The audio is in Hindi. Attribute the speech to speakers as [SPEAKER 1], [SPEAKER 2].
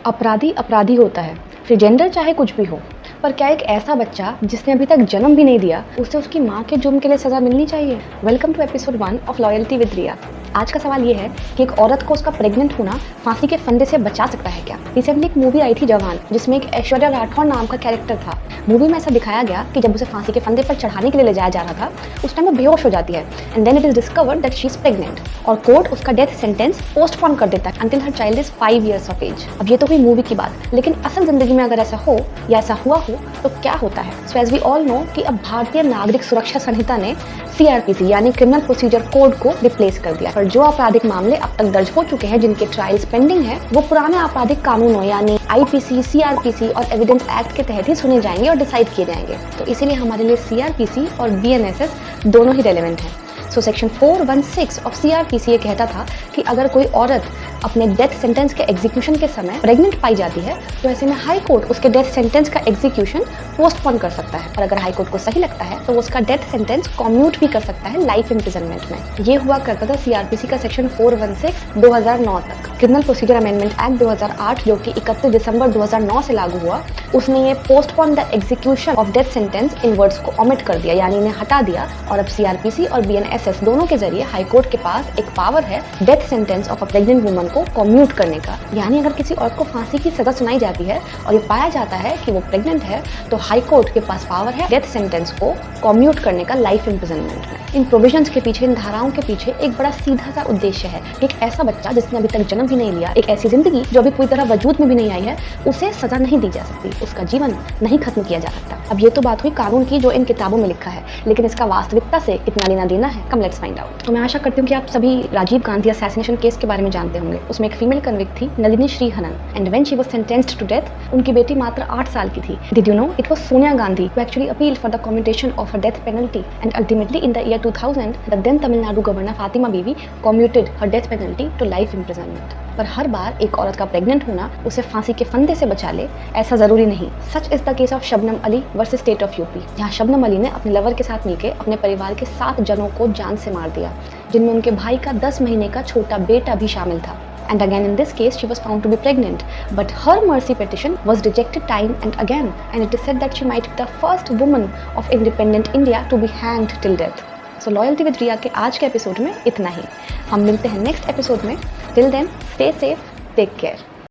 [SPEAKER 1] अपराधी अपराधी होता है, फिर जेंडर चाहे कुछ भी हो। पर क्या एक ऐसा बच्चा जिसने अभी तक जन्म भी नहीं दिया, उसे उसकी माँ के जुर्म के लिए सजा मिलनी चाहिए? Welcome to episode 1 of loyalty with Riya. आज का सवाल ये है कि एक औरत को उसका प्रेग्नेंट होना फांसी के फंदे से बचा सकता है क्या? रिसेंटली एक मूवी आई थी जवान, जिसमें एक ऐश्वर्या राठौर नाम का कैरेक्टर था। मूवी में ऐसा दिखाया गया कि जब उसे फांसी के फंदे पर चढ़ाने के लिए ले जाया जा रहा था, उस टाइम वो बेहोश हो जाती है and then it is discovered that she is pregnant और कोर्ट उसका डेथ सेंटेंस पोस्टपोन कर देता है until her child is 5 years of age. अब ये तो हुई मूवी की बात, लेकिन असल जिंदगी में अगर ऐसा हो या ऐसा हुआ हो तो क्या होता है? So as we all know कि अब भारतीय नागरिक सुरक्षा संहिता ने CRPC यानी क्रिमिनल प्रोसीजर कोड को रिप्लेस कर दिया। पर जो आपराधिक मामले अब तक दर्ज हो चुके हैं, जिनके ट्रायल्स पेंडिंग है, वो पुराने आपराधिक कानूनों यानी IPC, CRPC और एविडेंस एक्ट के तहत ही सुने जाएंगे और डिसाइड किए जाएंगे। तो इसीलिए हमारे लिए CRPC और BNSS दोनों ही रेलेवेंट हैं। सो सेक्शन 416 ऑफ CRPC ये कहता था कि अगर कोई औरत अपने डेथ सेंटेंस के एग्जीक्यूशन के समय प्रेग्नेंट पाई जाती है तो ऐसे में हाई कोर्ट उसके डेथ सेंटेंस का एग्जीक्यूशन पोस्टपोन कर सकता है, और अगर हाई कोर्ट को सही लगता है तो वो उसका डेथ सेंटेंस कम्यूट भी कर सकता है लाइफ इम्प्रिजनमेंट में। ये हुआ करता था CRPC का सेक्शन 416 2009 तक। क्रिमिनल प्रोसीजर अमेंडमेंट एक्ट 2008 जो कि 31 दिसंबर 2009 से लागू हुआ, उसने ये postpone the execution of death sentence in words को ओमिट कर दिया, यानी इन्हें हटा दिया। और अब CRPC और BNSS दोनों के जरिए हाई कोर्ट के पास एक पावर है death sentence of a pregnant woman को कम्यूट करने का। यानी अगर किसी औरत को फांसी की सजा सुनाई जाती है और ये पाया जाता है कि वो प्रेग्नेंट है, तो हाई कोर्ट के पास पावर है डेथ सेंटेंस को कम्यूट करने का लाइफ इम्प्रिजनमेंट में। इन प्रोविजंस के पीछे, इन धाराओं के पीछे एक बड़ा सीधा सा उद्देश्य है कि एक ऐसा बच्चा जिसने अभी तक जन्म भी नहीं लिया, एक ऐसी जिंदगी जो अभी पूरी तरह वजूद में भी नहीं आई है, उसे सजा नहीं दी जा सकती, उसका जीवन नहीं खत्म किया जा सकता। अब ये तो बात हुई कानून की जो इन किताबों में लिखा है, लेकिन इसका वास्तविकता से कितना लेना देना है, कम लेट्स फाइंड आउट। तो मैं आशा करती हूँ कि आप सभी राजीव गांधी असैसिनेशन केस के बारे में जानते होंगे। उसमें एक फीमेल कन्विक्ट थी, Nalini Sriharan, and when she was sentenced to death, उनकी बेटी मात्र 8 साल की थी। Did you know it was Sonia Gandhi who actually appealed for the commutation of her death penalty, and ultimately in the year 2000 the then Tamil Nadu governor Fatima Beevi commuted her death penalty to life imprisonment. पर हर बार एक औरत का प्रेग्नेंट होना उसे फांसी के फंदे से बचा ले, ऐसा जरूरी नहीं। Such is the case of Shabnam Ali versus state of UP, जहाँ शबनम अली ने अपने लवर के साथ मिलकर अपने परिवार के 7 जनों को जान से मार दिया, जिनमें उनके भाई का 10 महीने का छोटा बेटा भी शामिल था। And again in this case she was found to be pregnant, but her mercy petition was rejected time and again, and it is said that she might be the first woman of independent India to be hanged till death. So loyalty with Riya के आज के एपिसोड में इतना ही। हम मिलते हैं नेक्स्ट एपिसोड में। Till then stay safe, take care.